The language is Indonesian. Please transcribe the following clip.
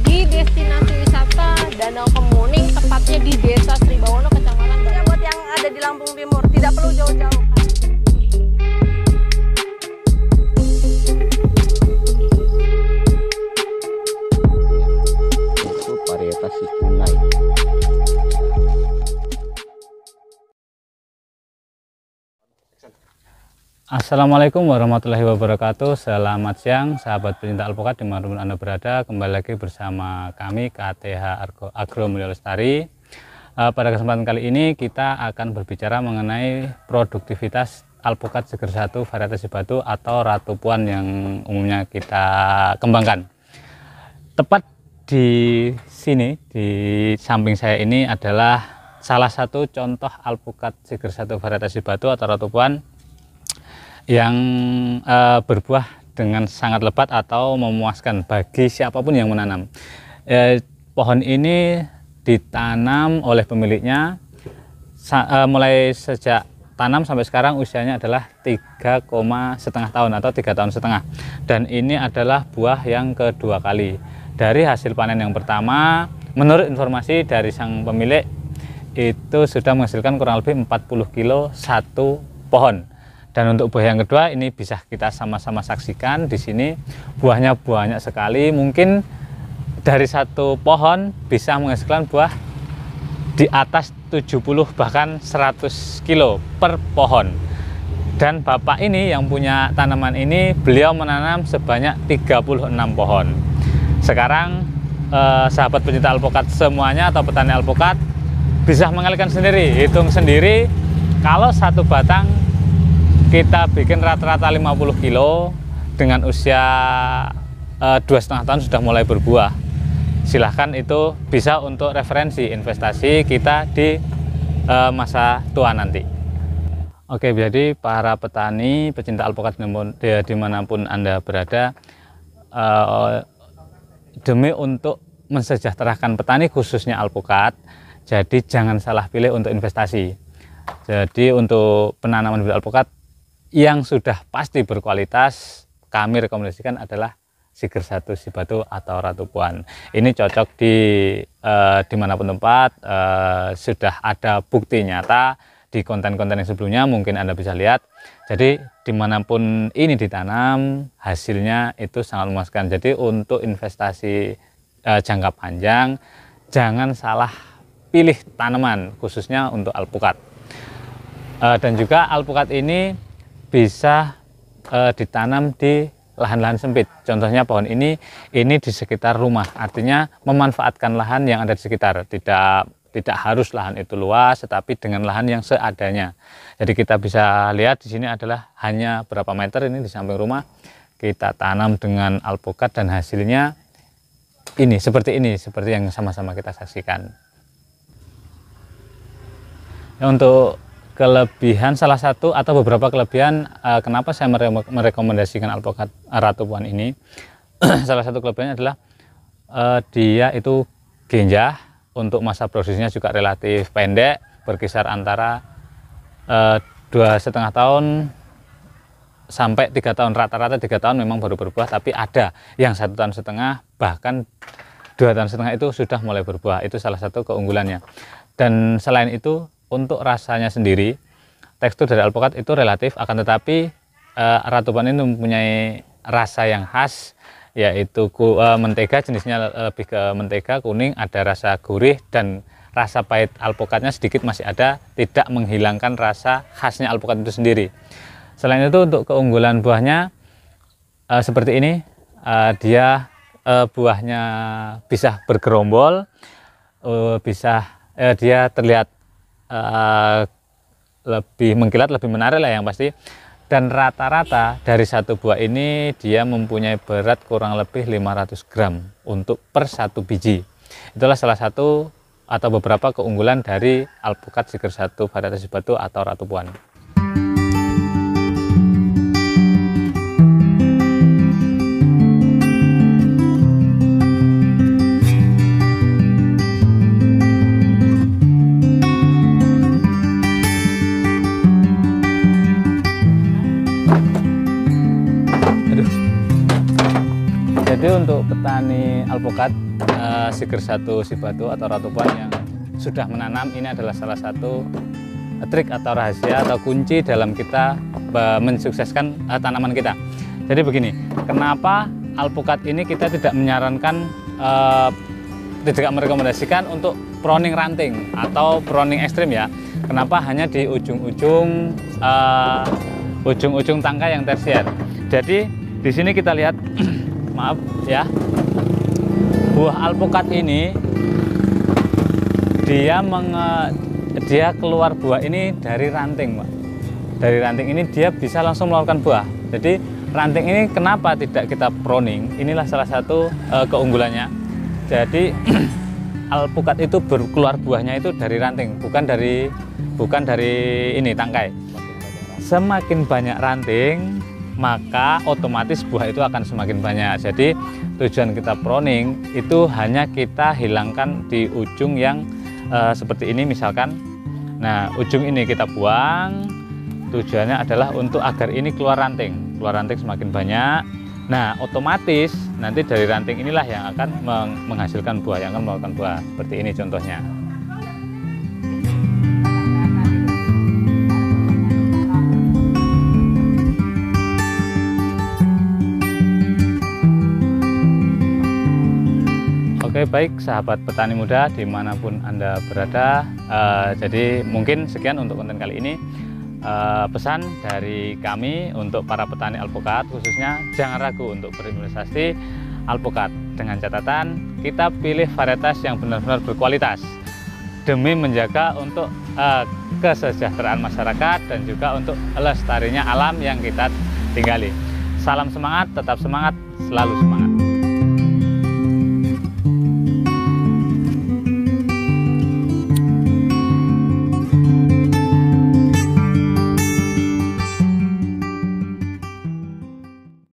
di destinasi wisata Danau Kemuning, tepatnya di Desa Sribawono, Kecamatan Banyu. Buat yang ada di Lampung Timur, tidak perlu jauh-jauh. Itu varietas Sikunai. Assalamualaikum warahmatullahi wabarakatuh. Selamat siang sahabat pecinta alpukat dimanapun Anda berada. Kembali lagi bersama kami KTH Agro Mulya Lestari. Pada kesempatan kali ini kita akan berbicara mengenai produktivitas alpukat seger 1 varietas batu atau Ratu Puan yang umumnya kita kembangkan. Tepat di sini, di samping saya ini adalah salah satu contoh alpukat seger 1 varietas batu atau Ratu Puan yang berbuah dengan sangat lebat atau memuaskan bagi siapapun yang menanam. Pohon ini ditanam oleh pemiliknya mulai sejak tanam sampai sekarang usianya adalah 3,5 tahun atau 3,5 tahun, dan ini adalah buah yang kedua kali. Dari hasil panen yang pertama, menurut informasi dari sang pemilik, itu sudah menghasilkan kurang lebih 40 kilo satu pohon. Dan untuk buah yang kedua ini bisa kita sama-sama saksikan di sini, buahnya banyak sekali. Mungkin dari satu pohon bisa menghasilkan buah di atas 70 bahkan 100 kilo per pohon. Dan bapak ini yang punya tanaman ini, beliau menanam sebanyak 36 pohon. Sekarang sahabat pecinta alpukat semuanya atau petani alpukat bisa mengalihkan sendiri, hitung sendiri, kalau satu batang kita bikin rata-rata 50 kilo dengan usia 2,5 tahun sudah mulai berbuah. Silahkan, itu bisa untuk referensi investasi kita di masa tua nanti. Oke, jadi para petani pecinta alpukat dimanapun Anda berada, demi untuk mensejahterakan petani khususnya alpukat, jadi jangan salah pilih untuk investasi. Jadi untuk penanaman bibit alpukat yang sudah pasti berkualitas, kami rekomendasikan adalah Seger 1 Sibatu atau Ratu Puan. Ini cocok dimanapun tempat, sudah ada bukti nyata di konten-konten yang sebelumnya, mungkin Anda bisa lihat. Jadi dimanapun ini ditanam, hasilnya itu sangat memuaskan. Jadi untuk investasi jangka panjang, jangan salah pilih tanaman, khususnya untuk alpukat. Dan juga alpukat ini bisa ditanam di lahan-lahan sempit. Contohnya pohon ini di sekitar rumah, artinya memanfaatkan lahan yang ada di sekitar. Tidak harus lahan itu luas, tetapi dengan lahan yang seadanya. Jadi kita bisa lihat di sini adalah hanya berapa meter ini di samping rumah, kita tanam dengan alpukat dan hasilnya ini seperti yang sama-sama kita saksikan. Untuk kelebihan, salah satu atau beberapa kelebihan kenapa saya merekomendasikan alpukat Ratu Puan ini, salah satu kelebihannya adalah dia itu genjah, untuk masa produksinya juga relatif pendek, berkisar antara 2,5 tahun sampai 3 tahun, rata-rata 3 tahun memang baru berbuah, tapi ada yang 1,5 tahun, bahkan 2,5 tahun itu sudah mulai berbuah. Itu salah satu keunggulannya. Dan selain itu, untuk rasanya sendiri, tekstur dari alpukat itu relatif, akan tetapi Ratu Puan ini mempunyai rasa yang khas, yaitu mentega, jenisnya lebih ke mentega kuning, ada rasa gurih dan rasa pahit alpukatnya sedikit masih ada, tidak menghilangkan rasa khasnya alpukat itu sendiri. Selain itu, untuk keunggulan buahnya seperti ini, dia buahnya bisa bergerombol, dia terlihat lebih mengkilat, lebih menarik lah yang pasti. Dan rata-rata dari satu buah ini dia mempunyai berat kurang lebih 500 gram untuk per satu biji. Itulah salah satu atau beberapa keunggulan dari alpukat Seger 1 varietas batu atau Ratu Puan. Jadi untuk petani petani alpukat Siger 1 Sibatu atau Ratu Puan yang sudah menanam, ini adalah salah satu trik atau rahasia atau kunci dalam kita mensukseskan tanaman kita. Jadi begini, kenapa alpukat ini kita tidak menyarankan, tidak merekomendasikan untuk pruning ranting atau pruning ekstrim ya. Kenapa hanya di ujung-ujung tangkai yang tersier. Jadi di sini kita lihat maaf ya, buah alpukat ini dia keluar buah ini dari ranting, Pak. Dari ranting ini dia bisa langsung mengeluarkan buah. Jadi ranting ini kenapa tidak kita pruning? Inilah salah satu keunggulannya. Jadi alpukat itu keluar buahnya itu dari ranting, bukan dari ini tangkai. Semakin banyak ranting, maka otomatis buah itu akan semakin banyak. Jadi tujuan kita pruning itu hanya kita hilangkan di ujung yang seperti ini misalkan. Nah, ujung ini kita buang. Tujuannya adalah untuk agar ini keluar ranting semakin banyak. Nah, otomatis nanti dari ranting inilah yang akan menghasilkan buah, yang akan mengeluarkan buah. Seperti ini contohnya. Oke, baik sahabat petani muda dimanapun Anda berada, jadi mungkin sekian untuk konten kali ini. Pesan dari kami untuk para petani alpukat khususnya, jangan ragu untuk berinvestasi alpukat, dengan catatan kita pilih varietas yang benar-benar berkualitas demi menjaga untuk kesejahteraan masyarakat dan juga untuk lestarinya alam yang kita tinggali. Salam semangat, tetap semangat, selalu semangat.